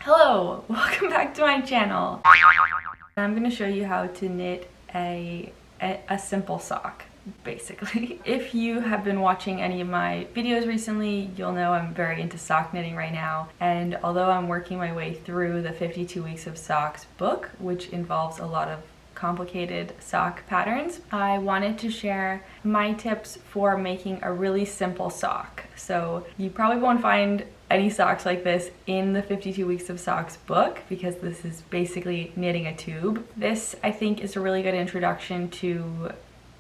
Hello, welcome back to my channel. I'm going to show you how to knit a simple sock, basically. If you have been watching any of my videos recently, you'll know I'm very into sock knitting right now. And although I'm working my way through the 52 Weeks of Socks book, which involves a lot of complicated sock patterns, I wanted to share my tips for making a really simple sock. So you probably won't find any socks like this in the 52 Weeks of Socks book because this is basically knitting a tube. This, I think, is a really good introduction to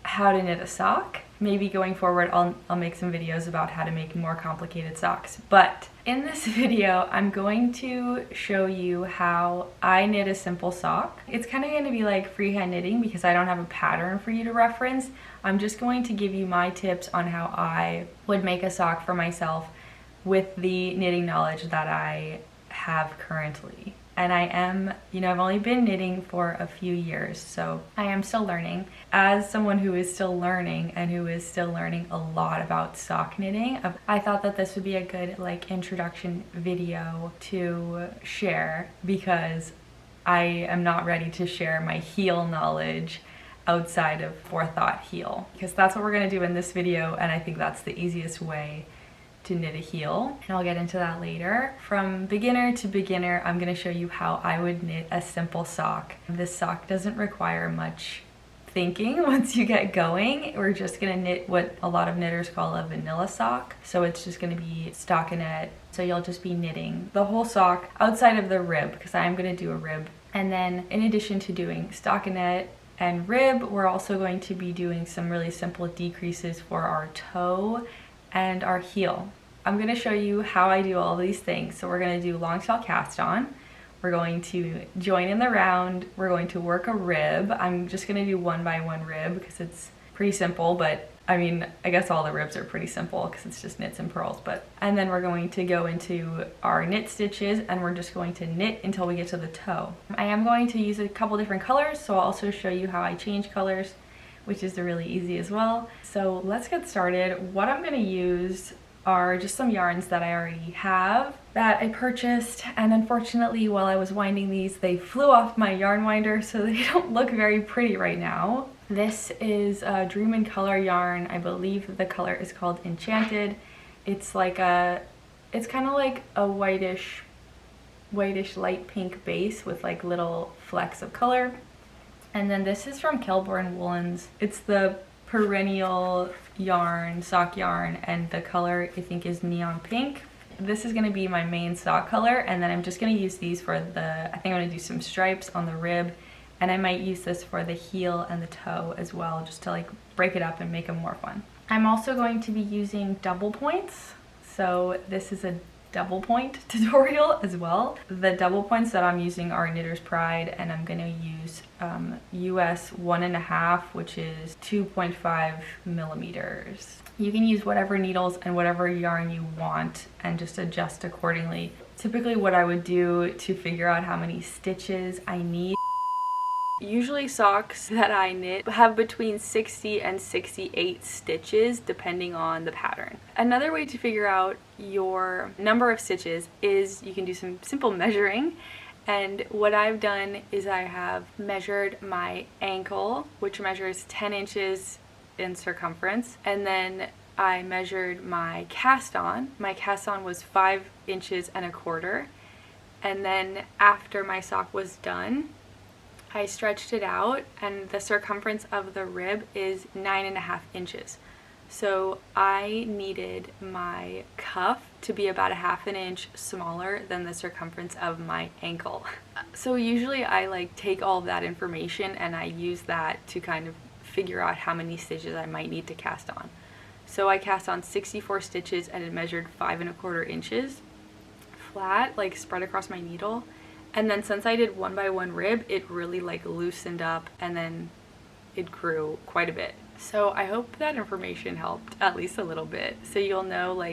how to knit a sock. Maybe going forward I'll make some videos about how to make more complicated socks. But in this video I'm going to show you how I knit a simple sock. It's kind of going to be like freehand knitting because I don't have a pattern for you to reference. I'm just going to give you my tips on how I would make a sock for myself with the knitting knowledge that I have currently. And I am, I've only been knitting for a few years, so I am still learning. As someone who is still learning and who is still learning a lot about sock knitting, I thought that this would be a good introduction video to share because I am not ready to share my heel knowledge outside of forethought heel, because that's what we're going to do in this video, and I think that's the easiest way to knit a heel, and I'll get into that later. From beginner to beginner, I'm going to show you how I would knit a simple sock. This sock doesn't require much thinking once you get going. We're just going to knit what a lot of knitters call a vanilla sock. So it's just going to be stockinette. So you'll just be knitting the whole sock outside of the rib, because I am going to do a rib. And then in addition to doing stockinette and rib, we're also going to be doing some really simple decreases for our toe and our heel. I'm going to show you how I do all these things. So we're going to do long style cast on, we're going to join in the round, we're going to work a rib. I'm just going to do 1 by 1 rib because it's pretty simple, but I guess all the ribs are pretty simple because it's just knits and purls. And then we're going to go into our knit stitches and we're just going to knit until we get to the toe. I am going to use a couple different colors, so I'll also show you how I change colors, which is really easy as well. So let's get started. What I'm going to use are just some yarns that I already have that I purchased, and unfortunately while I was winding these they flew off my yarn winder, so they don't look very pretty right now. This is a Dream in Color yarn. I believe the color is called Enchanted. It's it's kind of like a whitish light pink base with like little flecks of color. And then this is from Kelborn Woolens. It's the perennial yarn, sock yarn, and the color I think is neon pink. This is going to be my main sock color, and then I'm just going to use these for I think I'm going to do some stripes on the rib, and I might use this for the heel and the toe as well, just to break it up and make them more fun. I'm also going to be using double points, so this is a double point tutorial as well. The double points that I'm using are Knitter's Pride, and I'm going to use US 1.5, which is 2.5 millimeters. You can use whatever needles and whatever yarn you want and just adjust accordingly. Typically what I would do to figure out how many stitches I need, usually socks that I knit have between 60 and 68 stitches depending on the pattern. Another way to figure out your number of stitches is you can do some simple measuring, and what I've done is I have measured my ankle, which measures 10 inches in circumference, and then I measured my cast on. My cast on was 5 inches and a quarter, and then after my sock was done I stretched it out, and the circumference of the rib is 9.5 inches. So I needed my cuff to be about 1/2 inch smaller than the circumference of my ankle. So usually I take all of that information and I use that to kind of figure out how many stitches I might need to cast on. So I cast on 64 stitches and it measured 5.25 inches flat, spread across my needle. And then since I did 1 by 1 rib, it really loosened up, and then it grew quite a bit. So I hope that information helped at least a little bit. So you'll know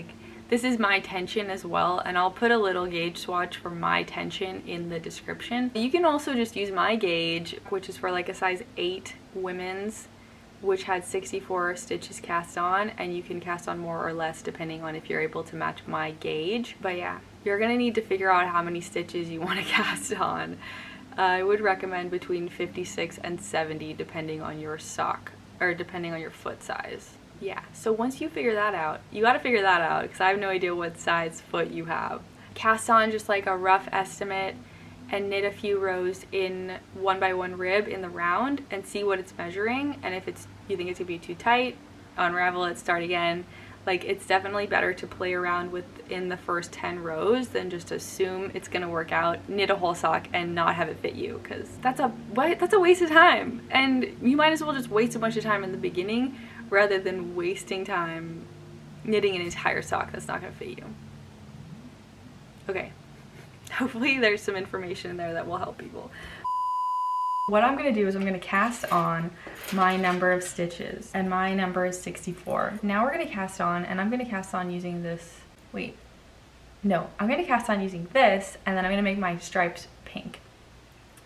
this is my tension as well, and I'll put a little gauge swatch for my tension in the description. You can also just use my gauge, which is for a size 8 women's, which had 64 stitches cast on, and you can cast on more or less depending on if you're able to match my gauge. But yeah, you're gonna need to figure out how many stitches you want to cast on. I would recommend between 56 and 70 depending on your sock, or depending on your foot size. Yeah, so once you figure that out, you gotta figure that out because I have no idea what size foot you have. Cast on just like a rough estimate and knit a few rows in 1x1 rib in the round and see what it's measuring, and if you think it's gonna be too tight, unravel it, start again. Like, it's definitely better to play around within the first 10 rows than just assume it's gonna work out, knit a whole sock and not have it fit you, because that's a waste of time, and you might as well just waste a bunch of time in the beginning rather than wasting time knitting an entire sock that's not gonna fit you. Okay, hopefully there's some information in there that will help people. What I'm gonna do is I'm gonna cast on my number of stitches, and my number is 64. Now we're gonna cast on, and I'm gonna cast on using this, I'm gonna cast on using this, and then I'm gonna make my stripes pink.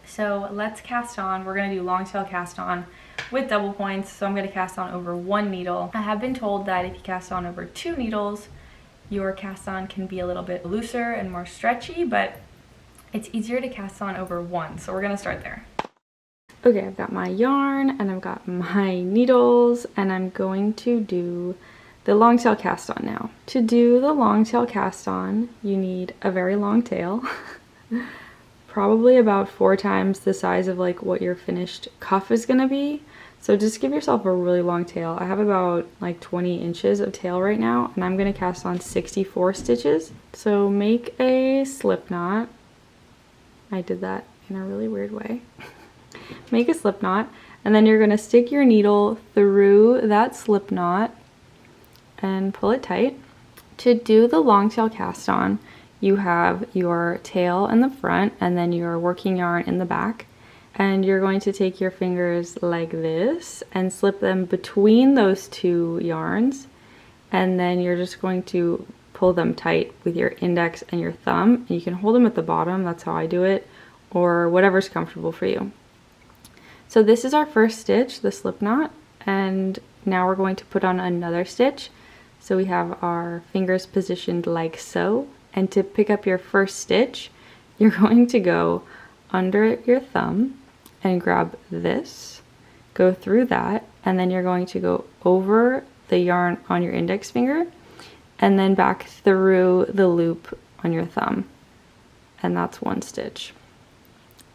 So let's cast on. We're gonna do long tail cast on with double points, so I'm gonna cast on over 1 needle. I have been told that if you cast on over 2 needles, your cast on can be a little bit looser and more stretchy, but it's easier to cast on over 1, so we're gonna start there. Okay, I've got my yarn and I've got my needles, and I'm going to do the long tail cast on now. To do the long tail cast on, you need a very long tail, probably about 4 times the size of like what your finished cuff is gonna be. So just give yourself a really long tail. I have about like 20 inches of tail right now, and I'm gonna cast on 64 stitches. So make a slip knot. I did that in a really weird way. Make a slip knot, and then you're going to stick your needle through that slip knot and pull it tight. To do the long tail cast on, you have your tail in the front and then your working yarn in the back, and you're going to take your fingers like this and slip them between those 2 yarns, and then you're just going to pull them tight with your index and your thumb. And you can hold them at the bottom, that's how I do it, or whatever's comfortable for you. So this is our first stitch, the slip knot, and now we're going to put on another stitch. So we have our fingers positioned like so, and to pick up your first stitch, you're going to go under your thumb and grab this, go through that, and then you're going to go over the yarn on your index finger and then back through the loop on your thumb, and that's 1 stitch.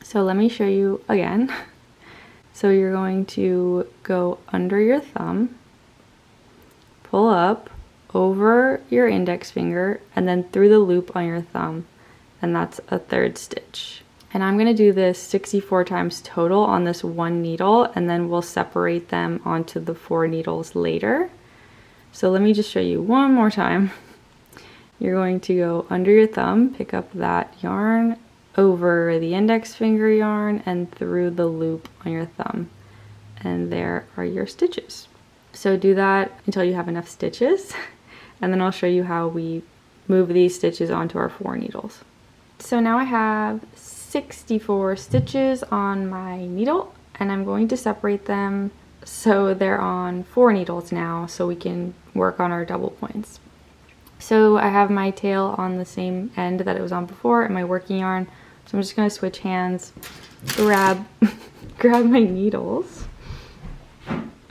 So let me show you again. So you're going to go under your thumb, pull up over your index finger, and then through the loop on your thumb, and that's a 3rd stitch. And I'm gonna do this 64 times total on this 1 needle, and then we'll separate them onto the 4 needles later. So let me just show you one more time. You're going to go under your thumb, pick up that yarn, over the index finger yarn, and through the loop on your thumb, and there are your stitches. So do that until you have enough stitches, and then I'll show you how we move these stitches onto our 4 needles. So now I have 64 stitches on my needle, and I'm going to separate them so they're on 4 needles now, so we can work on our double points. So I have my tail on the same end that it was on before, and my working yarn. So I'm just going to switch hands, grab my needles,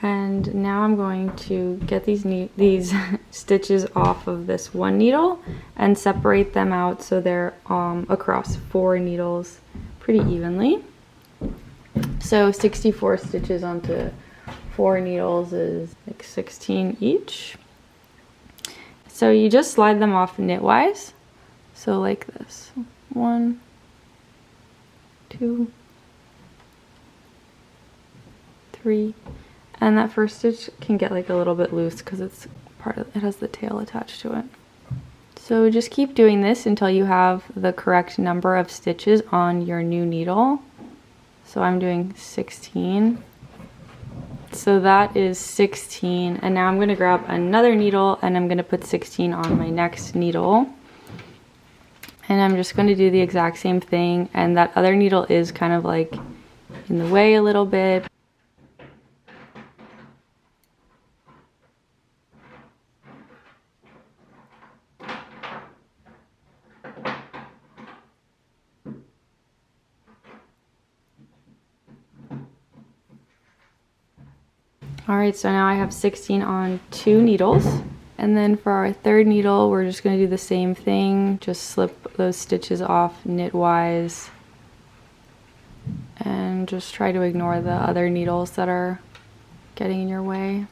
and now I'm going to get these stitches off of this 1 needle and separate them out so they're across 4 needles pretty evenly. So 64 stitches onto 4 needles is like 16 each. So you just slide them off knitwise, so like this. 1, 2, 3, and that first stitch can get like a little bit loose because it has the tail attached to it. So just keep doing this until you have the correct number of stitches on your new needle. So I'm doing 16. So that is 16, and now I'm going to grab another needle and I'm going to put 16 on my next needle. And I'm just going to do the exact same thing, and that other needle is kind of like in the way a little bit. All right, so now I have 16 on 2 needles. And then for our third needle, we're just gonna do the same thing. Just slip those stitches off knitwise. And just try to ignore the other needles that are getting in your way.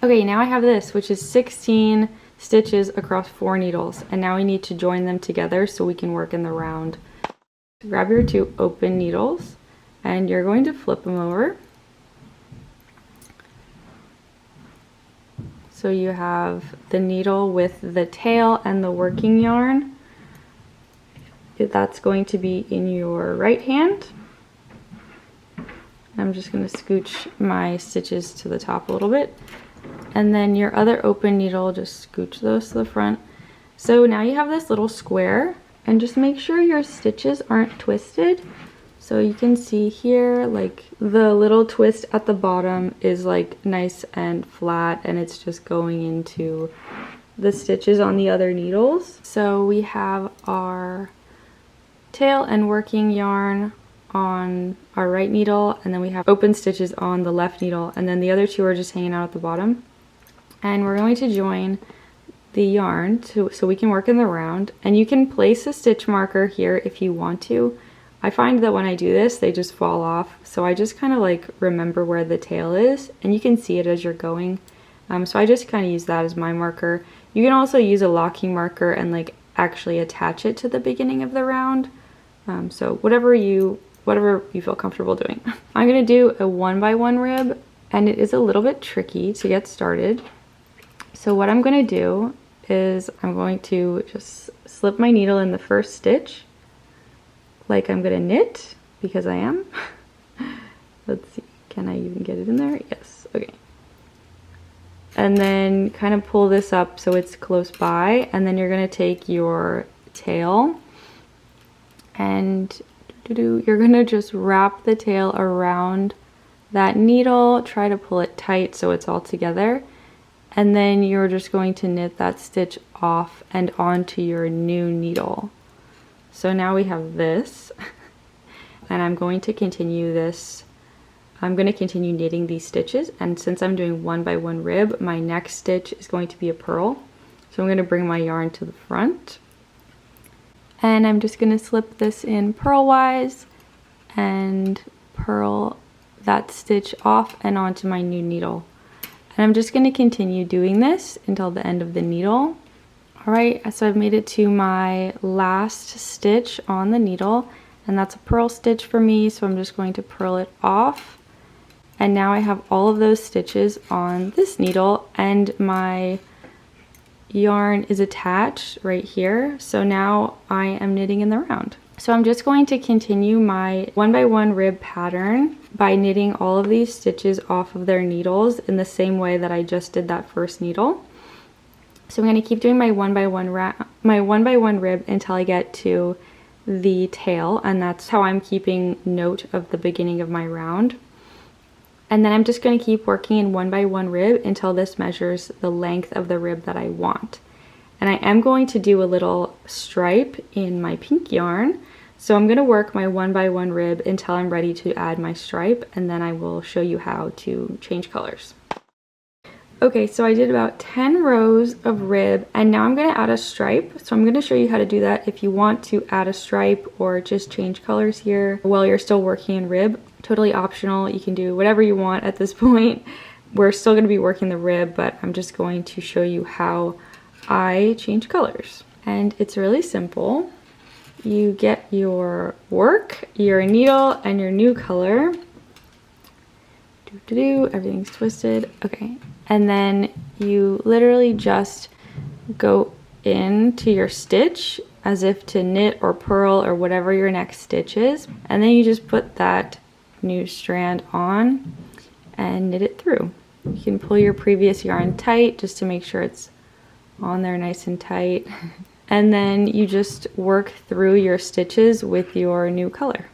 Okay, now I have this, which is 16 stitches across 4 needles. And now we need to join them together so we can work in the round. Grab your 2 open needles and you're going to flip them over. So you have the needle with the tail and the working yarn. That's going to be in your right hand. I'm just going to scooch my stitches to the top a little bit. And then your other open needle, just scooch those to the front. So now you have this little square, and just make sure your stitches aren't twisted. So you can see here, like the little twist at the bottom is like nice and flat, and it's just going into the stitches on the other needles. So we have our tail and working yarn on our right needle, and then we have open stitches on the left needle, and then the other 2 are just hanging out at the bottom. And we're going to join the yarn so we can work in the round, and you can place a stitch marker here if you want to. I find that when I do this, they just fall off, so I just kind of like remember where the tail is, and you can see it as you're going. So I just kind of use that as my marker. You can also use a locking marker and like actually attach it to the beginning of the round. So whatever you feel comfortable doing. I'm gonna do a 1x1 rib, and it is a little bit tricky to get started. So what I'm gonna do is I'm going to just slip my needle in the first stitch, like I'm gonna knit, because I am. Let's see, can I even get it in there? Yes, okay. And then kind of pull this up so it's close by, and then you're gonna take your tail and you're gonna just wrap the tail around that needle, try to pull it tight so it's all together, and then you're just going to knit that stitch off and onto your new needle. So now we have this, and I'm going to continue this. I'm going to continue knitting these stitches, and since I'm doing 1x1 rib, my next stitch is going to be a purl. So I'm going to bring my yarn to the front, and I'm just going to slip this in purlwise and purl that stitch off and onto my new needle. And I'm just going to continue doing this until the end of the needle. Alright, so I've made it to my last stitch on the needle, and that's a purl stitch for me, so I'm just going to purl it off. And now I have all of those stitches on this needle, and my yarn is attached right here. So now I am knitting in the round. So I'm just going to continue my 1x1 rib pattern by knitting all of these stitches off of their needles in the same way that I just did that first needle. So I'm going to keep doing my 1x1 rib until I get to the tail, and that's how I'm keeping note of the beginning of my round. And then I'm just going to keep working in 1x1 rib until this measures the length of the rib that I want. And I am going to do a little stripe in my pink yarn. So I'm going to work my 1x1 rib until I'm ready to add my stripe, and then I will show you how to change colors. Okay, so I did about 10 rows of rib, and now I'm going to add a stripe. So I'm going to show you how to do that if you want to add a stripe or just change colors here while you're still working in rib. Totally optional. You can do whatever you want at this point. We're still going to be working the rib, but I'm just going to show you how I change colors. And it's really simple. You get your work, your needle, and your new color. Everything's twisted. Okay. And then you literally just go into your stitch as if to knit or purl or whatever your next stitch is. And then you just put that new strand on and knit it through. You can pull your previous yarn tight just to make sure it's on there nice and tight. And then you just work through your stitches with your new color.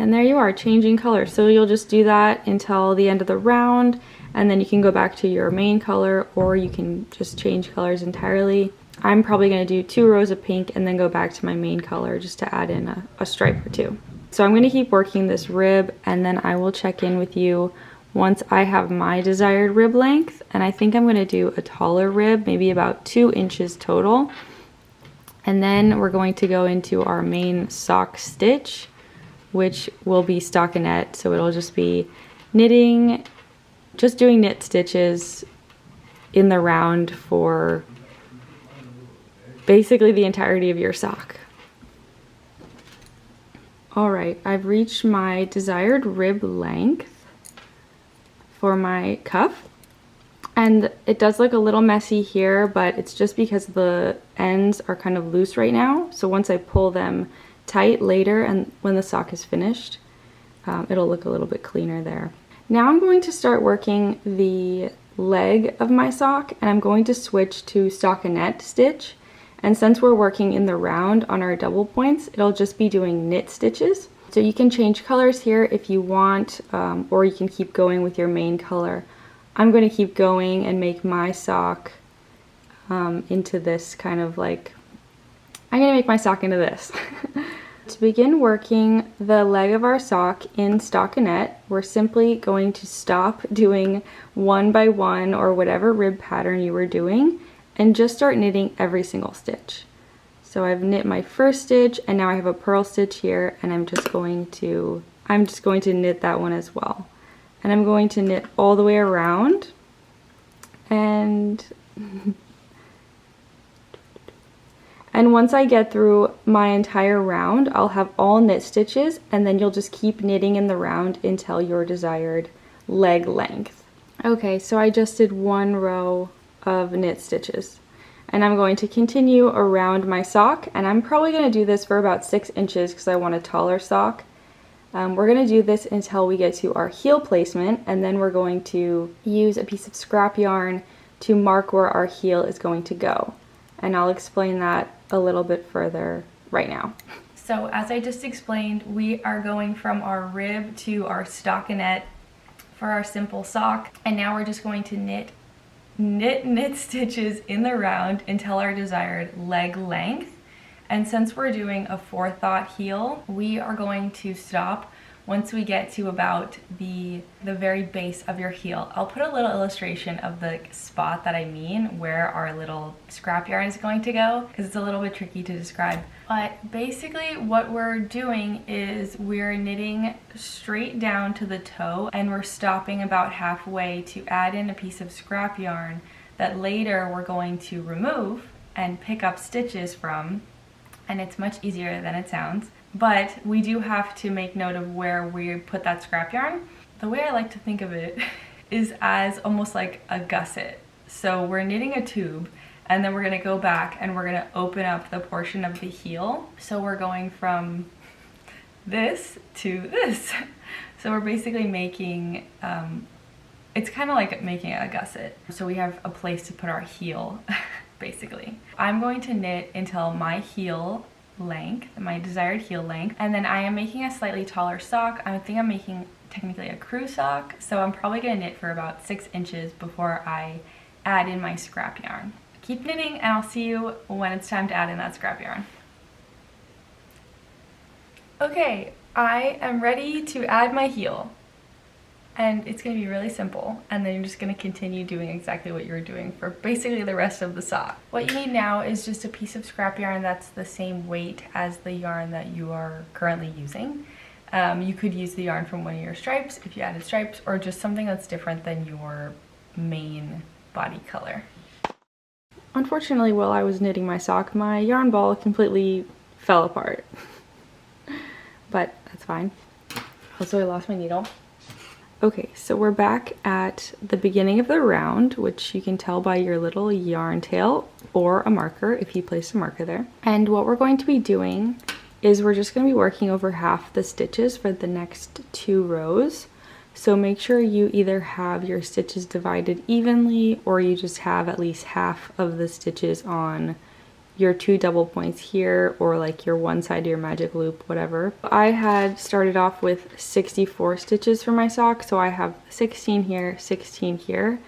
And there you are, changing color. So you'll just do that until the end of the round, and then you can go back to your main color, or you can just change colors entirely. I'm probably going to do 2 rows of pink and then go back to my main color just to add in a stripe or 2. So I'm going to keep working this rib, and then I will check in with you once I have my desired rib length. And I think I'm going to do a taller rib, maybe about 2 inches total. And then we're going to go into our main sock stitch, which will be stockinette. So it'll just be knitting, just doing knit stitches in the round for basically the entirety of your sock. All right, I've reached my desired rib length for my cuff. And it does look a little messy here, but it's just because the ends are kind of loose right now. So once I pull them tight later and when the sock is finished, it'll look a little bit cleaner there. Now I'm going to start working the leg of my sock, and I'm going to switch to stockinette stitch. And since we're working in the round on our double points, it'll just be doing knit stitches. So you can change colors here if you want, or you can keep going with your main color. I'm going to keep going and make my sock into this kind of like, I'm going to make my sock into this. To begin working the leg of our sock in stockinette, we're simply going to stop doing 1 by 1 or whatever rib pattern you were doing and just start knitting every single stitch. So I've knit my first stitch, and now I have a purl stitch here, and I'm just going to knit that one as well. And I'm going to knit all the way around, and once I get through my entire round, I'll have all knit stitches, and then you'll just keep knitting in the round until your desired leg length. Okay, so I just did 1 row of knit stitches, and I'm going to continue around my sock, and I'm probably going to do this for about 6 inches because I want a taller sock. We're going to do this until we get to our heel placement, and then we're going to use a piece of scrap yarn to mark where our heel is going to go. And I'll explain that a little bit further right now. So as I just explained, we are going from our rib to our stockinette for our simple sock, and now we're just going to knit stitches in the round until our desired leg length. And since we're doing a forethought heel, we are going to stop once we get to about the very base of your heel. I'll put a little illustration of the spot that I mean where our little scrap yarn is going to go, because it's a little bit tricky to describe. But basically what we're doing is we're knitting straight down to the toe, and we're stopping about halfway to add in a piece of scrap yarn that later we're going to remove and pick up stitches from. And it's much easier than it sounds, but we do have to make note of where we put that scrap yarn. The way I like to think of it is as almost like a gusset. So we're knitting a tube, and then we're going to go back and we're going to open up the portion of the heel. So we're going from this to this. So we're basically making, it's kind of like making a gusset. So we have a place to put our heel. Basically. I'm going to knit until my heel length, my desired heel length, and then I am making a slightly taller sock. I think I'm making technically a crew sock, so I'm probably going to knit for about 6 inches before I add in my scrap yarn. Keep knitting, and I'll see you when it's time to add in that scrap yarn. Okay, I am ready to add my heel. And it's going to be really simple, and then you're just going to continue doing exactly what you were doing for basically the rest of the sock. What you need now is just a piece of scrap yarn that's the same weight as the yarn that you are currently using. You could use the yarn from one of your stripes if you added stripes, or just something that's different than your main body color. Unfortunately, while I was knitting my sock, my yarn ball completely fell apart. But that's fine. Also, I lost my needle. Okay, so we're back at the beginning of the round, which you can tell by your little yarn tail or a marker if you place a marker there. And what we're going to be doing is we're just going to be working over half the stitches for the next 2 rows. So make sure you either have your stitches divided evenly, or you just have at least half of the stitches on your 2 double points here, or like your one side of your magic loop, whatever. I had started off with 64 stitches for my sock, so I have 16 here, 16 here,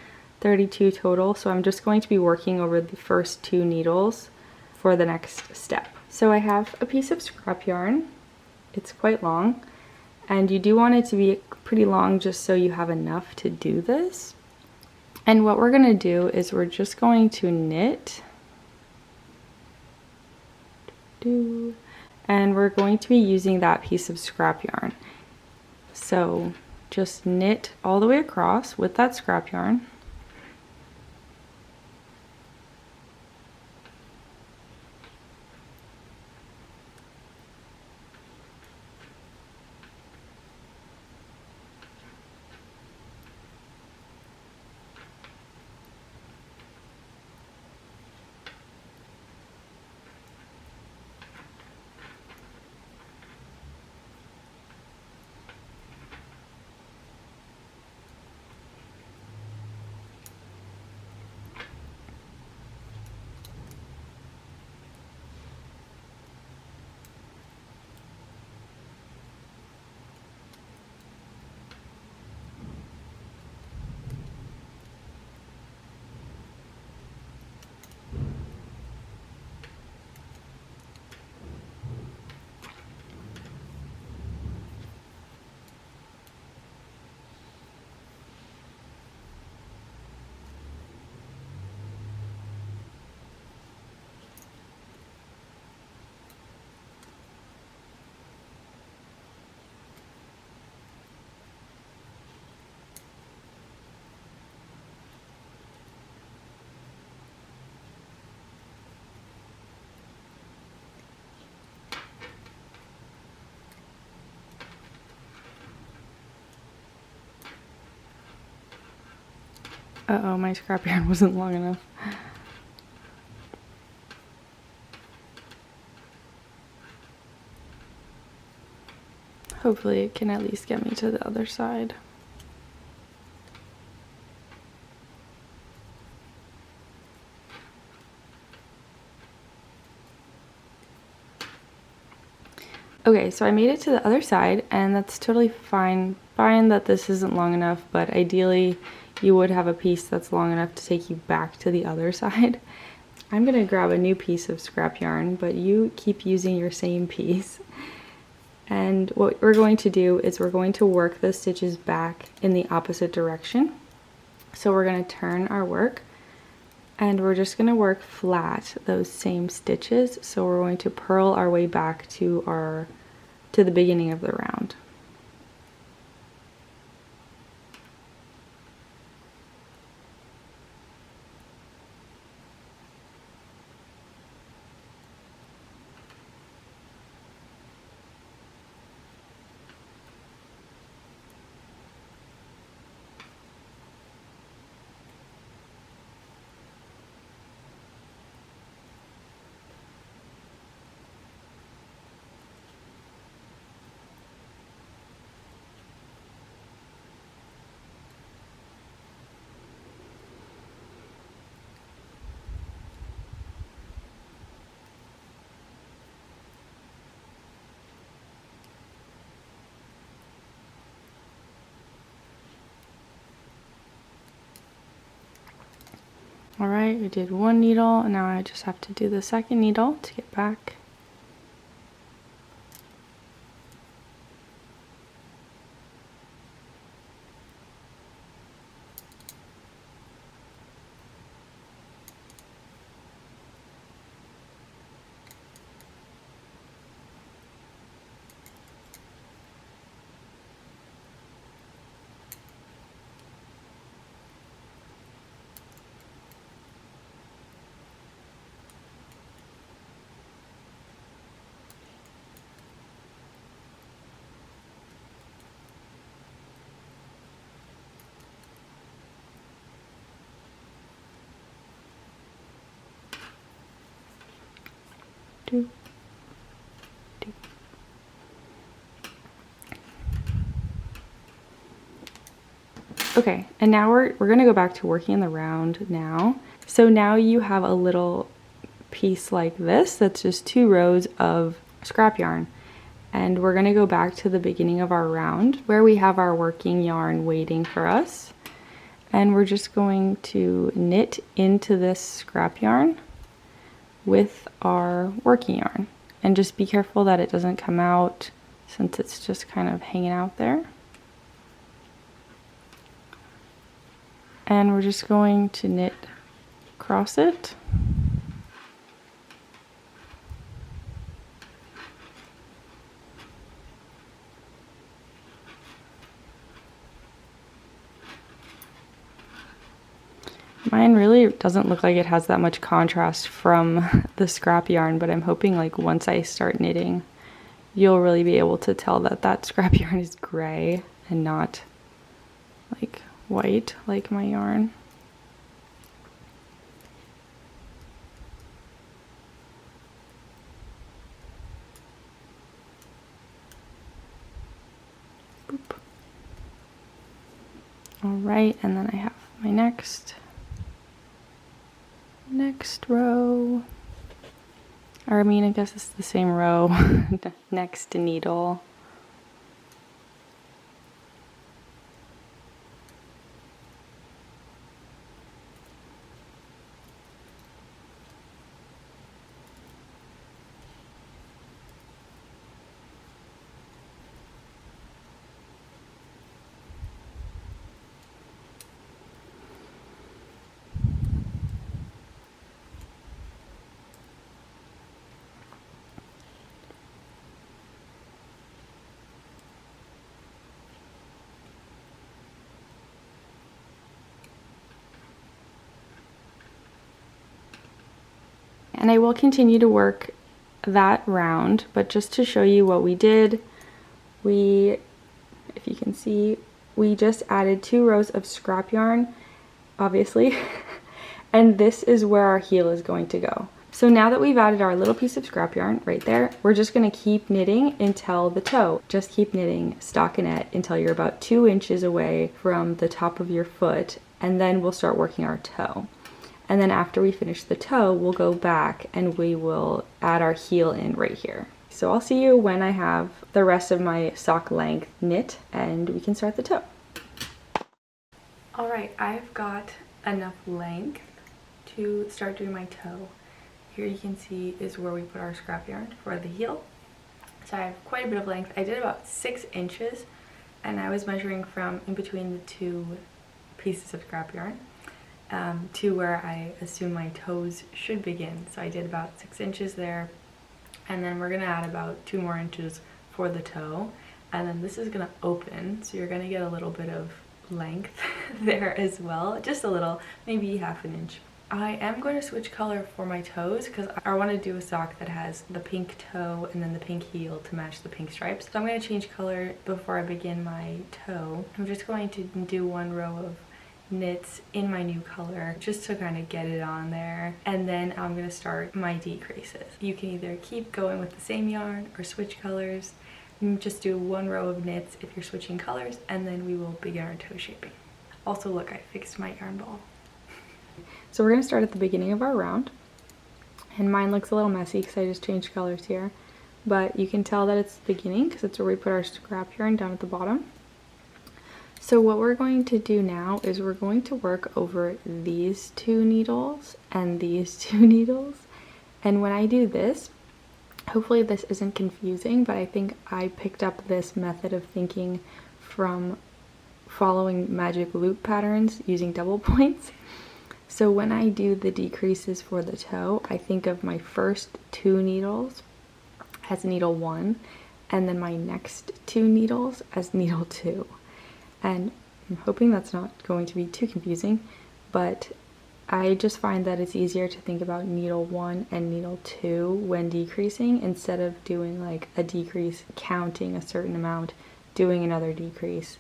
32 total. So I'm just going to be working over the first 2 needles for the next step. So I have a piece of scrap yarn. It's quite long, and you do want it to be pretty long just so you have enough to do this. And what we're going to do is we're just going to knit, and we're going to be using that piece of scrap yarn. So just knit all the way across with that scrap yarn. Uh-oh, my scrap yarn wasn't long enough. Hopefully it can at least get me to the other side. Okay, so I made it to the other side, and that's totally fine. Fine that this isn't long enough, but ideally you would have a piece that's long enough to take you back to the other side. I'm gonna grab a new piece of scrap yarn, but you keep using your same piece. And what we're going to do is we're going to work the stitches back in the opposite direction. So we're going to turn our work, and we're just going to work flat those same stitches. So we're going to purl our way back to the beginning of the round. Alright, we did one needle, and now I just have to do the second needle to get back. Do, do. Okay, and now we're gonna go back to working in the round now. So now you have a little piece like this that's just 2 rows of scrap yarn. And we're going to go back to the beginning of our round where we have our working yarn waiting for us. And we're just going to knit into this scrap yarn with our working yarn. And just be careful that it doesn't come out since it's just kind of hanging out there. And we're just going to knit across it. Mine really doesn't look like it has that much contrast from the scrap yarn, but I'm hoping like once I start knitting, you'll really be able to tell that that scrap yarn is gray and not like white like my yarn. Boop. All right, and then I have my next row, or I mean I guess it's the same row. Next needle. And I will continue to work that round, but just to show you what we did, if you can see, we just added 2 rows of scrap yarn, obviously, and this is where our heel is going to go. So now that we've added our little piece of scrap yarn right there, we're just going to keep knitting until the toe. Just keep knitting stockinette until you're about 2 inches away from the top of your foot, and then we'll start working our toe. And then after we finish the toe, we'll go back and we will add our heel in right here. So I'll see you when I have the rest of my sock length knit and we can start the toe. All right, I've got enough length to start doing my toe. Here you can see is where we put our scrap yarn for the heel. So I have quite a bit of length. I did about 6 inches and I was measuring from in between the 2 pieces of scrap yarn. To where I assume my toes should begin. So I did about 6 inches there, and then we're gonna add about 2 more inches for the toe, and then this is gonna open, so you're gonna get a little bit of length there as well, just a little, maybe ½ an inch. I am going to switch color for my toes because I want to do a sock that has the pink toe and then the pink heel to match the pink stripes. So I'm going to change color before I begin my toe. I'm just going to do 1 row of knits in my new color just to kind of get it on there, and then I'm going to start my decreases. You can either keep going with the same yarn or switch colors. Just do 1 row of knits if you're switching colors, and then we will begin our toe shaping. Also, look, I fixed my yarn ball. So we're going to start at the beginning of our round, and mine looks a little messy because I just changed colors here, but you can tell that it's the beginning because it's where we put our scrap yarn down at the bottom. So what we're going to do now is we're going to work over these 2 needles and these 2 needles. And when I do this, hopefully this isn't confusing, but I think I picked up this method of thinking from following magic loop patterns using double points. So when I do the decreases for the toe, I think of my first 2 needles as needle 1, and then my next 2 needles as needle 2. And I'm hoping that's not going to be too confusing, but I just find that it's easier to think about needle 1 and needle 2 when decreasing, instead of doing like a decrease, counting a certain amount, doing another decrease.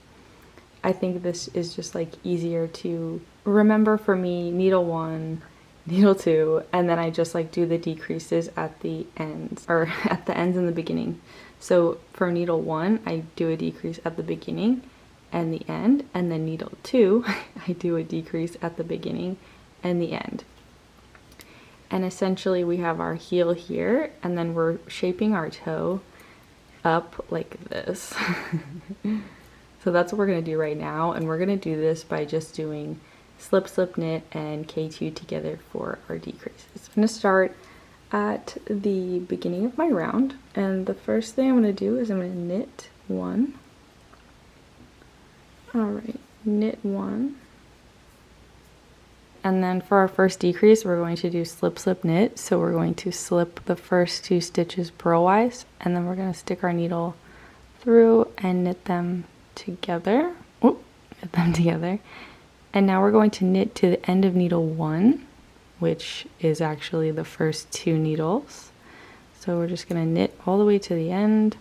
I think this is just like easier to remember for me. Needle 1, needle 2, and then I just like do the decreases at the ends, or at the ends and the beginning. So for needle 1, I do a decrease at the beginning and the end, and then needle 2, I do a decrease at the beginning and the end. And essentially we have our heel here, and then we're shaping our toe up like this. So that's what we're going to do right now, and we're going to do this by just doing slip, slip, knit, and K2 together for our decreases. I'm going to start at the beginning of my round, and the first thing I'm going to do is I'm going to knit 1. Alright, knit 1. And then for our first decrease, we're going to do slip, slip, knit. So we're going to slip the first 2 stitches purlwise, and then we're going to stick our needle through and knit them together. Oop, knit them together. And now we're going to knit to the end of needle 1, which is actually the first 2 needles. So we're just going to knit all the way to the end.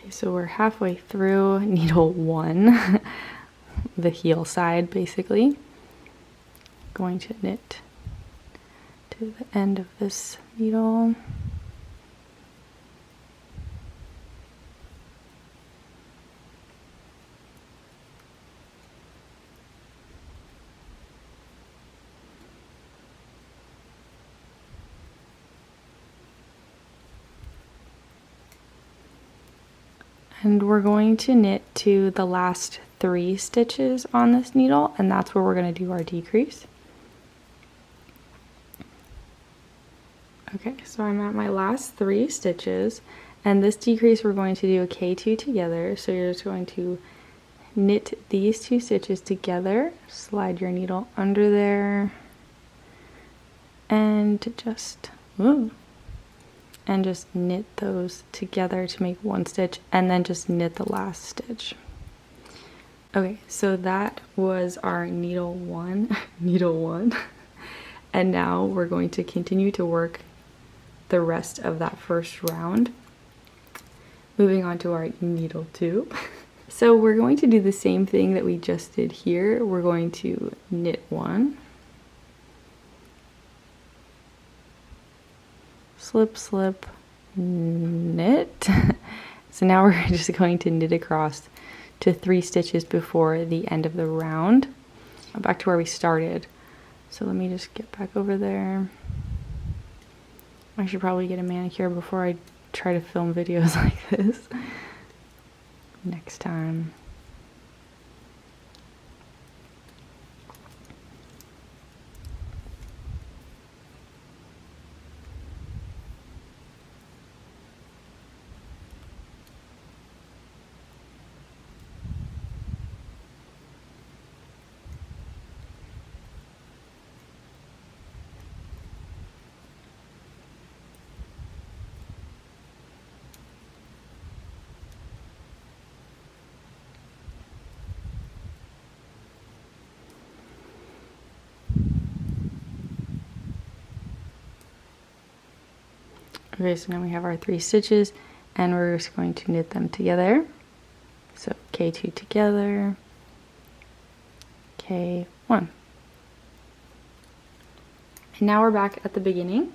So we're halfway through needle 1, the heel side basically. Going to knit to the end of this needle. And we're going to knit to the last 3 stitches on this needle, and that's where we're going to do our decrease. Okay, so I'm at my last 3 stitches, and this decrease we're going to do a K2 together. So you're just going to knit these 2 stitches together, slide your needle under there, and just knit those together to make 1 stitch, and then just knit the last stitch. Okay, so that was our needle 1, needle 1. And now we're going to continue to work the rest of that first round. Moving on to our needle 2. So we're going to do the same thing that we just did here. We're going to knit 1. Slip, slip, knit. So now we're just going to knit across to 3 stitches before the end of the round. Back to where we started. So let me just get back over there. I should probably get a manicure before I try to film videos like this next time. Okay, so now we have our 3 stitches, and we're just going to knit them together. So K2 together, K1. And now we're back at the beginning,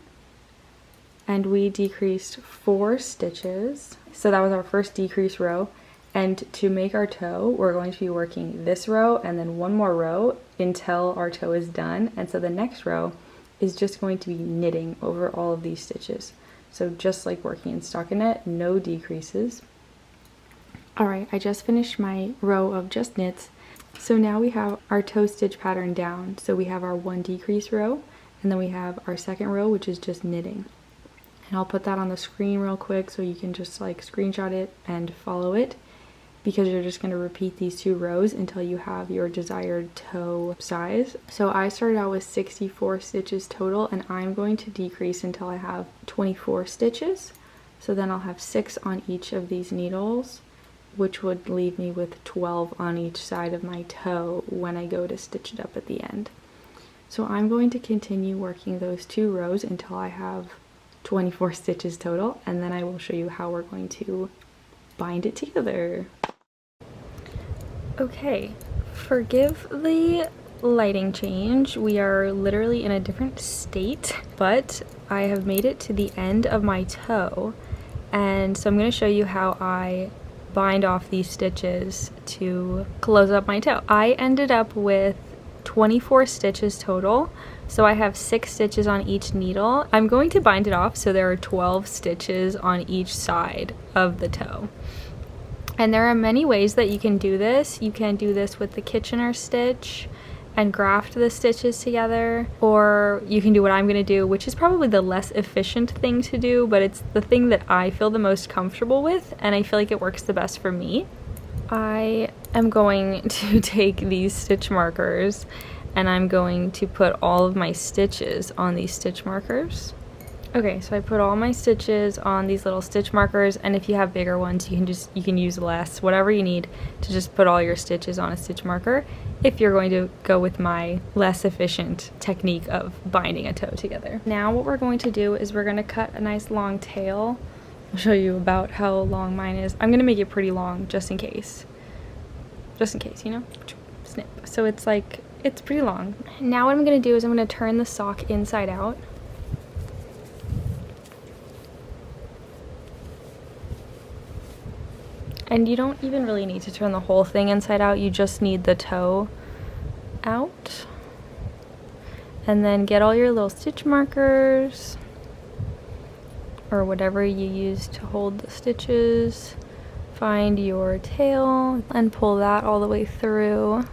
and we decreased 4 stitches. So that was our first decrease row. And to make our toe, we're going to be working this row and then 1 more row until our toe is done. And so the next row is just going to be knitting over all of these stitches. So just like working in stockinette, no decreases. Alright, I just finished my row of just knits. So now we have our toe stitch pattern down. So we have our 1 decrease row, and then we have our second row, which is just knitting. And I'll put that on the screen real quick so you can just like screenshot it and follow it, because you're just going to repeat these 2 rows until you have your desired toe size. So I started out with 64 stitches total, and I'm going to decrease until I have 24 stitches. So then I'll have 6 on each of these needles, which would leave me with 12 on each side of my toe when I go to stitch it up at the end. So I'm going to continue working those 2 rows until I have 24 stitches total, and then I will show you how we're going to bind it together. Okay, forgive the lighting change. We are literally in a different state, but I have made it to the end of my toe, and so I'm going to show you how I bind off these stitches to close up my toe. I ended up with 24 stitches total, so I have 6 stitches on each needle. I'm going to bind it off so there are 12 stitches on each side of the toe. And there are many ways that you can do this. You can do this with the Kitchener stitch and graft the stitches together, or you can do what I'm going to do, which is probably the less efficient thing to do, but it's the thing that I feel the most comfortable with, and I feel like it works the best for me. I am going to take these stitch markers and I'm going to put all of my stitches on these stitch markers. Okay, so I put all my stitches on these little stitch markers, and if you have bigger ones, you can use less, whatever you need to just put all your stitches on a stitch marker if you're going to go with my less efficient technique of binding a toe together. Now what we're going to do is we're going to cut a nice long tail. I'll show you about how long mine is. I'm going to make it pretty long just in case. Just in case, you know? Snip. So it's like, it's pretty long. Now what I'm going to do is I'm going to turn the sock inside out. And you don't even really need to turn the whole thing inside out, you just need the toe out. And then get all your little stitch markers, or whatever you use to hold the stitches. Find your tail and pull that all the way through.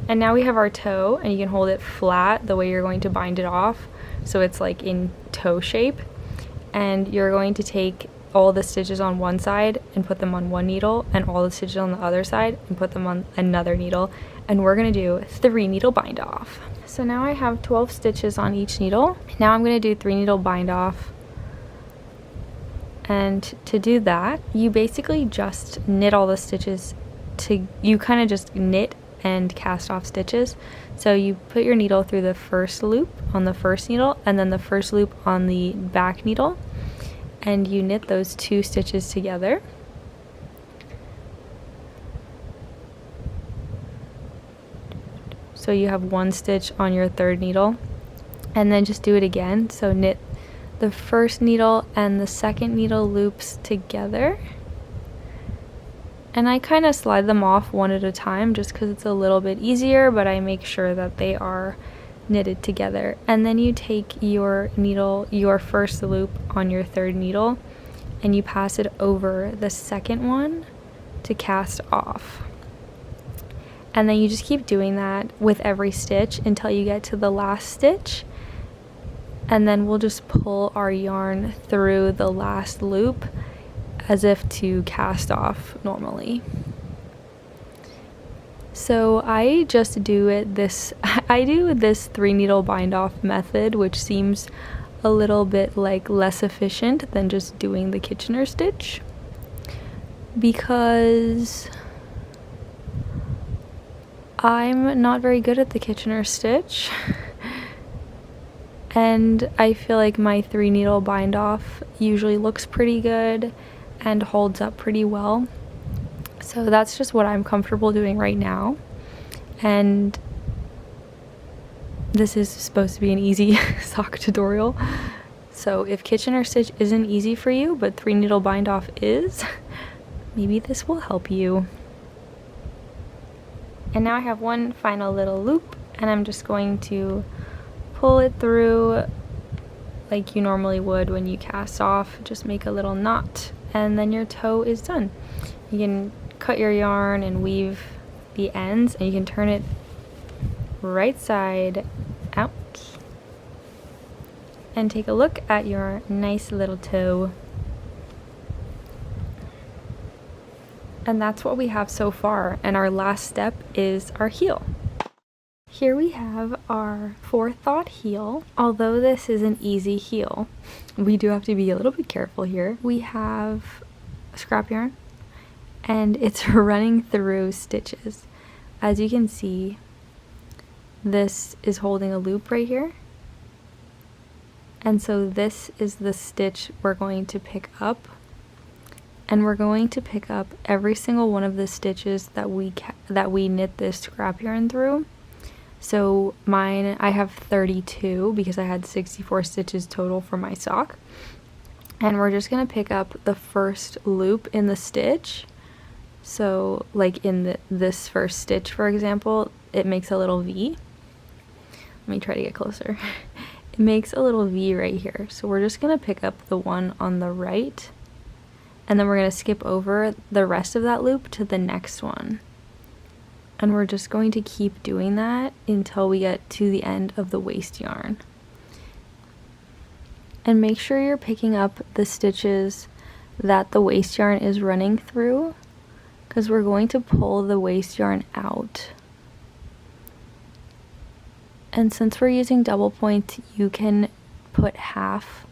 And now we have our toe, and you can hold it flat the way you're going to bind it off, so it's like in toe shape. And you're going to take all the stitches on one side and put them on one needle, and all the stitches on the other side and put them on another needle, and we're going to do 3 needle bind off. So now I have 12 stitches on each needle. Now I'm going to do 3 needle bind off. And to do that, you basically just knit all the stitches you kind of just knit and cast off stitches. So you put your needle through the first loop on the first needle, and then the first loop on the back needle, and you knit those 2 stitches together. So you have 1 stitch on your 3rd needle, and then just do it again. So knit the first needle and the 2nd needle loops together. And I kind of slide them off one at a time just because it's a little bit easier, but I make sure that they are knitted together. And then you take your needle, your first loop on your 3rd needle, and you pass it over the 2nd one to cast off. And then you just keep doing that with every stitch until you get to the last stitch. And then we'll just pull our yarn through the last loop as if to cast off normally. So I just do this 3 needle bind off method, which seems a little bit like less efficient than just doing the Kitchener stitch, because I'm not very good at the Kitchener stitch. And I feel like my 3 needle bind off usually looks pretty good and holds up pretty well. So that's just what I'm comfortable doing right now. And this is supposed to be an easy sock tutorial. So if Kitchener stitch isn't easy for you, but 3 needle bind off is, maybe this will help you. And now I have one final little loop, and I'm just going to pull it through like you normally would when you cast off. Just make a little knot, and then your toe is done. You can cut your yarn and weave the ends, and you can turn it right side out and take a look at your nice little toe. And that's what we have so far, and our last step is our heel. Here we have our forethought heel. Although this is an easy heel, we do have to be a little bit careful here. We have scrap yarn, and it's running through stitches. as you can see, this is holding a loop right here. And so this is the stitch we're going to pick up. And we're going to pick up every single one of the stitches that we knit this scrap yarn through. So mine, I have 32 because I had 64 stitches total for my sock. And we're just going to pick up the first loop in the stitch. So like in this first stitch, for example, it makes a little V. Let me try to get closer. It makes a little V right here. So we're just going to pick up the one on the right. And then we're going to skip over the rest of that loop to the next one. And we're just going to keep doing that until we get to the end of the waist yarn. And make sure you're picking up the stitches that the waist yarn is running through, because we're going to pull the waist yarn out. And since we're using double point, you can put half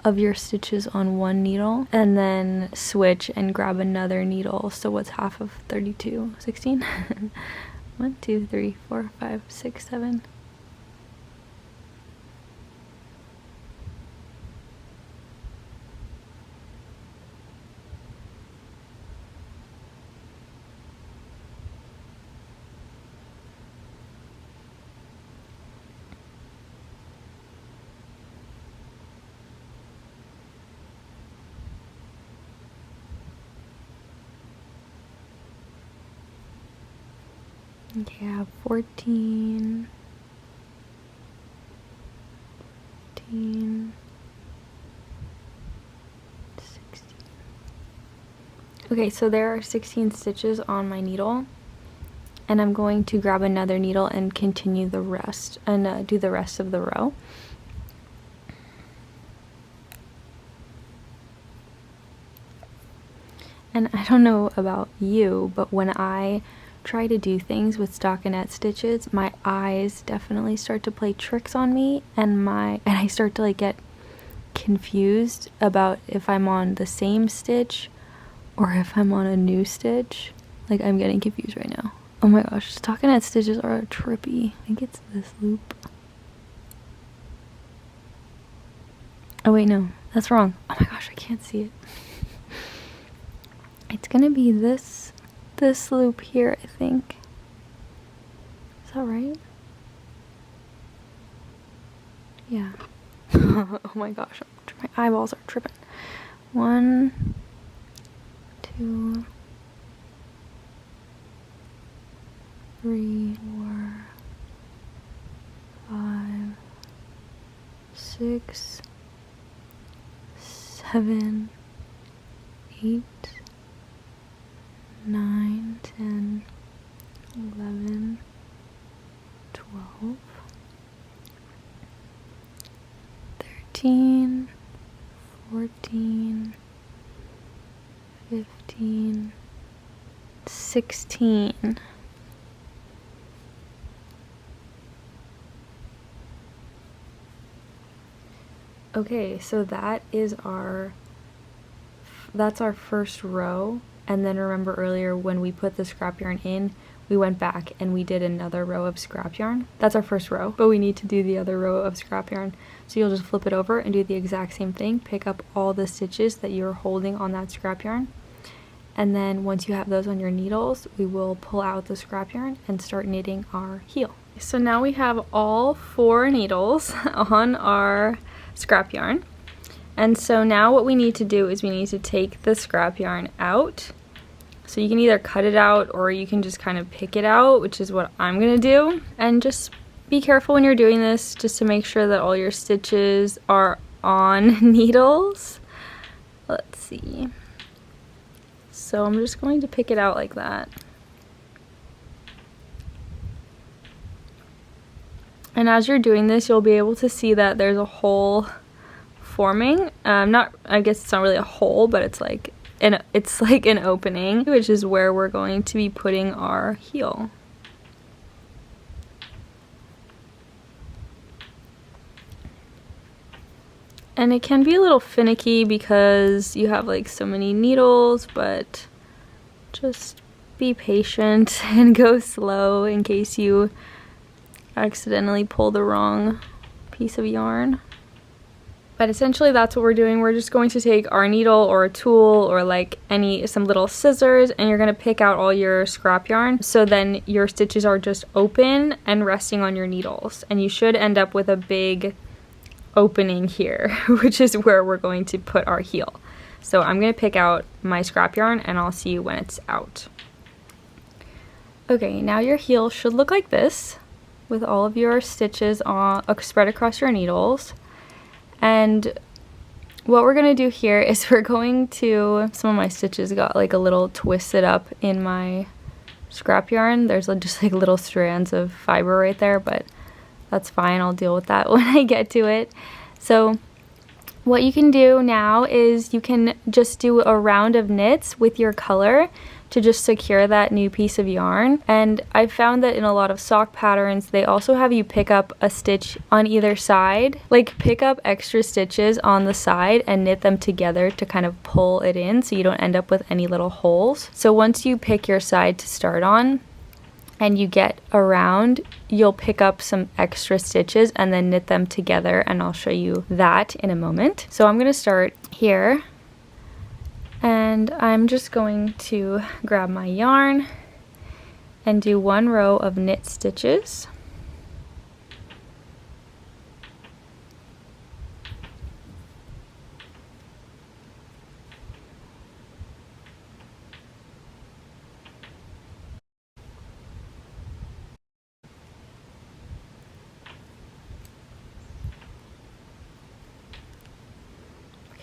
of your stitches on one needle and then switch and grab another needle. So what's half of 32? 16? 1, 2, 3, 4, 5, 6, 7. Okay, I have 14, 15, 16. Okay, so there are 16 stitches on my needle, and I'm going to grab another needle and continue the rest, and do the rest of the row. And I don't know about you, but when I try to do things with stockinette stitches, my eyes definitely start to play tricks on me, and I start to like get confused about if I'm on the same stitch or if I'm on a new stitch. Like, I'm getting confused right now. Oh my gosh, stockinette stitches are trippy. I think it's this loop. Oh wait, no, that's wrong. Oh my gosh, I can't see it. It's gonna be this loop here, I think. Is that right? Yeah. Oh my gosh, my eyeballs are tripping. 1, 2, 3, 4, 5, 6, 7, 8, 9, 10, 11, 12, 13, 14, 15, 16. Okay, so that's our first row. And then remember earlier when we put the scrap yarn in, we went back and we did another row of scrap yarn. That's our first row, but we need to do the other row of scrap yarn. So you'll just flip it over and do the exact same thing. Pick up all the stitches that you're holding on that scrap yarn. And then once you have those on your needles, we will pull out the scrap yarn and start knitting our heel. So now we have all 4 needles on our scrap yarn. And so now what we need to do is we need to take the scrap yarn out. So you can either cut it out or you can just kind of pick it out, which is what I'm gonna do. And just be careful when you're doing this, just to make sure that all your stitches are on needles. Let's see. So I'm just going to pick it out like that. And as you're doing this, you'll be able to see that there's a hole forming. I guess it's not really a hole, but it's like an opening, which is where we're going to be putting our heel. And it can be a little finicky because you have like so many needles, but just be patient and go slow in case you accidentally pull the wrong piece of yarn. But essentially that's what we're doing. We're just going to take our needle or a tool or like some little scissors, and you're going to pick out all your scrap yarn. So then your stitches are just open and resting on your needles. And you should end up with a big opening here, which is where we're going to put our heel. So I'm going to pick out my scrap yarn and I'll see you when it's out. Okay, now your heel should look like this with all of your stitches spread across your needles. And what we're going to do here is we're going to, some of my stitches got like a little twisted up in my scrap yarn. There's just like little strands of fiber right there, but that's fine. I'll deal with that when I get to it. So what you can do now is you can just do a round of knits with your color to just secure that new piece of yarn. And I found that in a lot of sock patterns, they also have you pick up a stitch on either side, like pick up extra stitches on the side and knit them together to kind of pull it in so you don't end up with any little holes. So once you pick your side to start on and you get around, you'll pick up some extra stitches and then knit them together, and I'll show you that in a moment. So I'm gonna start here. And I'm just going to grab my yarn and do one row of knit stitches.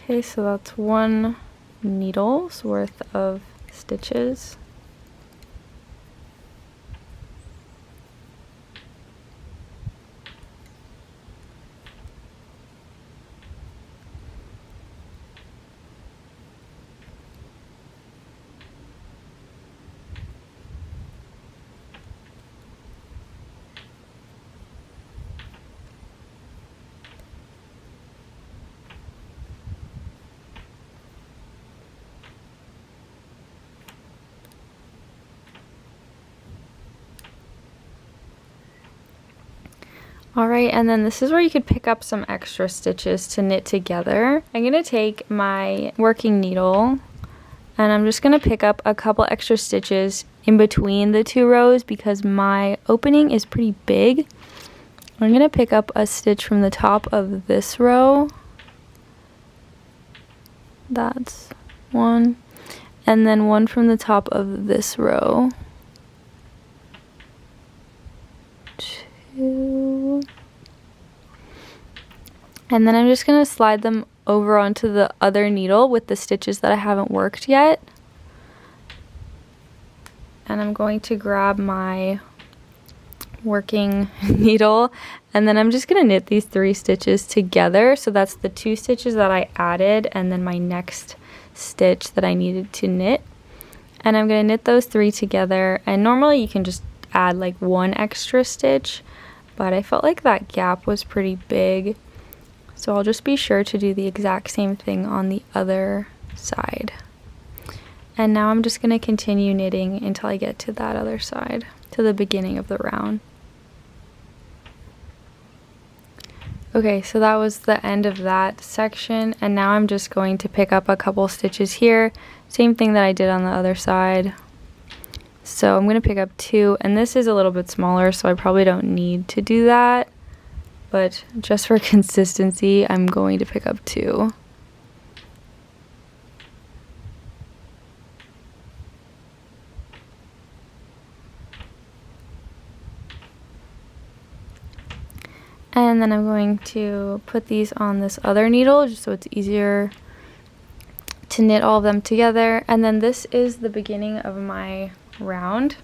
Okay, so that's one needle's worth of stitches. Alright, and then this is where you could pick up some extra stitches to knit together. I'm going to take my working needle and I'm just going to pick up a couple extra stitches in between the two rows because my opening is pretty big. I'm going to pick up a stitch from the top of this row. That's one. And then one from the top of this row. Two. And then I'm just going to slide them over onto the other needle with the stitches that I haven't worked yet. And I'm going to grab my working needle, and then I'm just going to knit these 3 stitches together. So that's the 2 stitches that I added and then my next stitch that I needed to knit. And I'm going to knit those 3 together, and normally you can just add like 1 extra stitch, but I felt like that gap was pretty big. So I'll just be sure to do the exact same thing on the other side. And now I'm just going to continue knitting until I get to that other side, to the beginning of the round. Okay, so that was the end of that section, and now I'm just going to pick up a couple stitches here. Same thing that I did on the other side. So I'm going to pick up 2, and this is a little bit smaller, so I probably don't need to do that. But just for consistency, I'm going to pick up 2. And then I'm going to put these on this other needle just so it's easier to knit all of them together. And then this is the beginning of my round.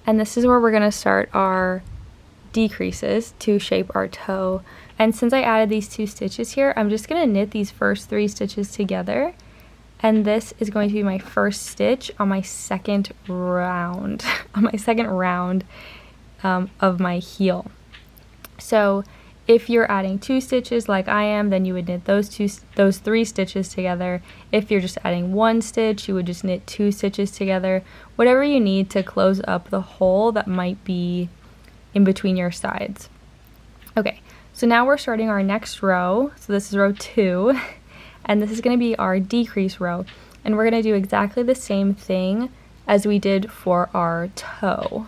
And this is where we're going to start our decreases to shape our toe. And since I added these 2 stitches here, I'm just going to knit these first 3 stitches together, and this is going to be my first stitch on my second round of my heel. So If you're adding 2 stitches like I am, then you would knit those 3 stitches together. If you're just adding 1 stitch, you would just knit 2 stitches together. Whatever you need to close up the hole that might be in between your sides. Okay, so now we're starting our next row. So this is row 2, and this is going to be our decrease row. And we're going to do exactly the same thing as we did for our toe.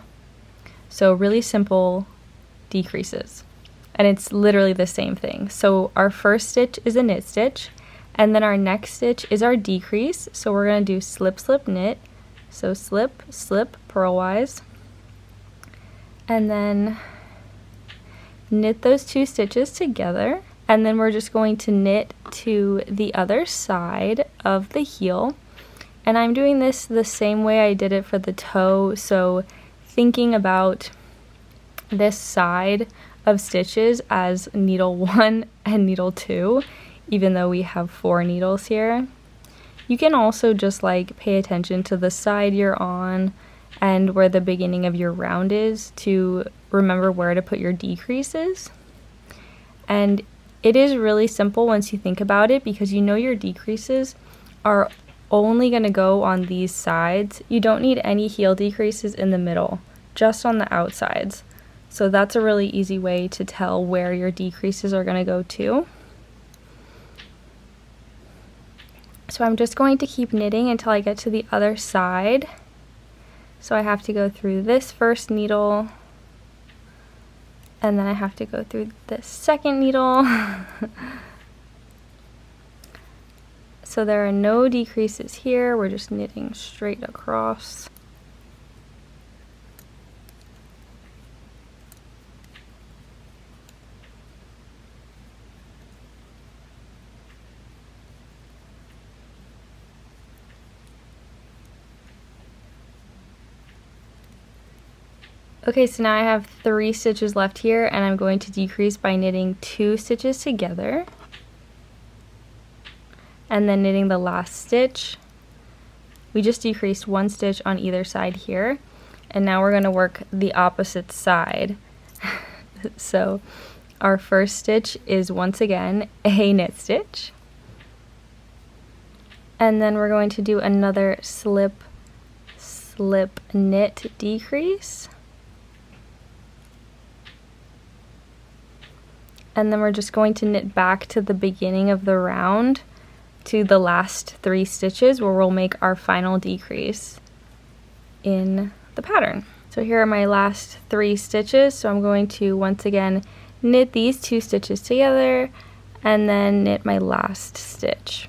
So really simple decreases. And it's literally the same thing. So our first stitch is a knit stitch, and then our next stitch is our decrease. So we're going to do slip, slip, knit. So slip, slip, purlwise, and then knit those 2 stitches together, and then we're just going to knit to the other side of the heel. And I'm doing this the same way I did it for the toe, so thinking about this side of stitches as needle 1 and needle 2, even though we have 4 needles here. You can also just like pay attention to the side you're on and where the beginning of your round is to remember where to put your decreases. And it is really simple once you think about it, because you know your decreases are only going to go on these sides. You don't need any heel decreases in the middle, just on the outsides. So that's a really easy way to tell where your decreases are going to go to. So I'm just going to keep knitting until I get to the other side. So I have to go through this first needle, and then I have to go through this second needle. So there are no decreases here, we're just knitting straight across. Okay, so now I have 3 stitches left here, and I'm going to decrease by knitting 2 stitches together, and then knitting the last stitch. We just decreased 1 stitch on either side here, and now we're going to work the opposite side. So our first stitch is once again a knit stitch, and then we're going to do another slip, slip, knit, decrease. And then we're just going to knit back to the beginning of the round to the last 3 stitches where we'll make our final decrease in the pattern. So here are my last 3 stitches. So I'm going to once again knit these 2 stitches together and then knit my last stitch.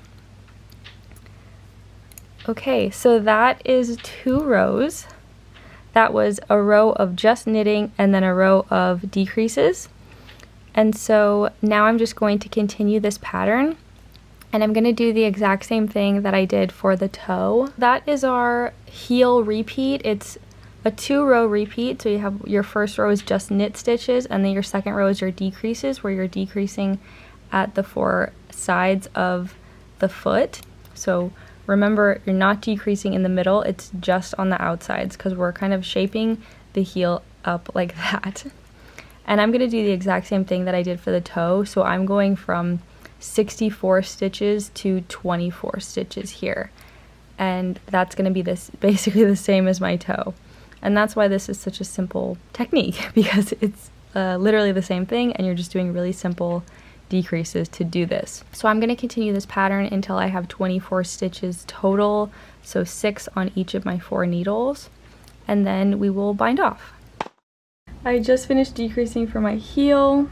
Okay, so that is 2 rows. That was a row of just knitting and then a row of decreases. And so now I'm just going to continue this pattern, and I'm going to do the exact same thing that I did for the toe. That is our heel repeat. It's a 2-row repeat, so you have your first row is just knit stitches, and then your second row is your decreases, where you're decreasing at the 4 sides of the foot. So remember, you're not decreasing in the middle, it's just on the outsides, because we're kind of shaping the heel up like that. And I'm going to do the exact same thing that I did for the toe, so I'm going from 64 stitches to 24 stitches here. And that's going to be basically the same as my toe. And that's why this is such a simple technique, because it's literally the same thing, and you're just doing really simple decreases to do this. So I'm going to continue this pattern until I have 24 stitches total, so 6 on each of my 4 needles, and then we will bind off. I just finished decreasing for my heel.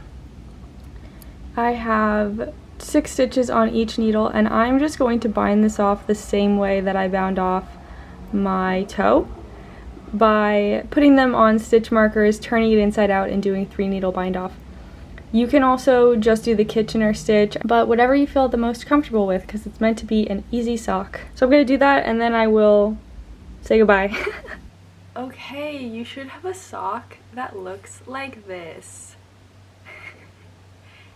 I have 6 stitches on each needle, and I'm just going to bind this off the same way that I bound off my toe, by putting them on stitch markers, turning it inside out, and doing 3 needle bind off. You can also just do the Kitchener stitch, but whatever you feel the most comfortable with, because it's meant to be an easy sock. So I'm going to do that, and then I will say goodbye. Okay, you should have a sock that looks like this.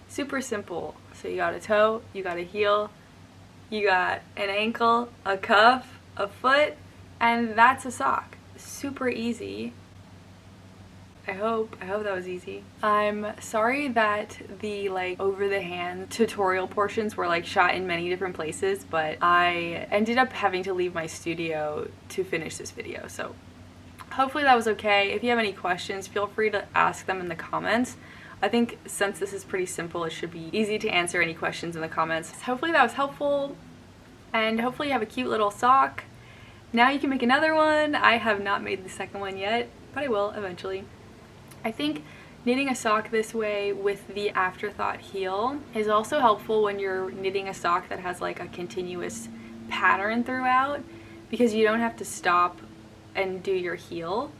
Super simple. So you got a toe, you got a heel, you got an ankle, a cuff, a foot, and that's a sock. Super easy. I hope that was easy. I'm sorry that the like over the hand tutorial portions were like shot in many different places, but I ended up having to leave my studio to finish this video, so hopefully that was okay. If you have any questions, feel free to ask them in the comments. I think since this is pretty simple, it should be easy to answer any questions in the comments. Hopefully that was helpful, and hopefully you have a cute little sock. Now you can make another one. I have not made the second one yet, but I will eventually. I think knitting a sock this way with the afterthought heel is also helpful when you're knitting a sock that has like a continuous pattern throughout, because you don't have to stop and do your heel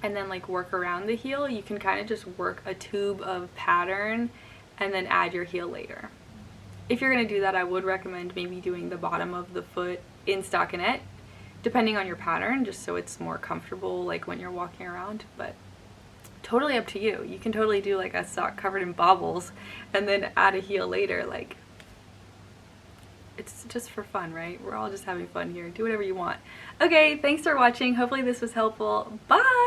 and then like work around the heel. You can kind of just work a tube of pattern and then add your heel later. If you're going to do that, I would recommend maybe doing the bottom of the foot in stockinette, depending on your pattern, just so it's more comfortable like when you're walking around. But totally up to you. You can totally do like a sock covered in baubles and then add a heel later. Like, it's just for fun, right? We're all just having fun here. Do whatever you want. Okay, thanks for watching. Hopefully this was helpful. Bye!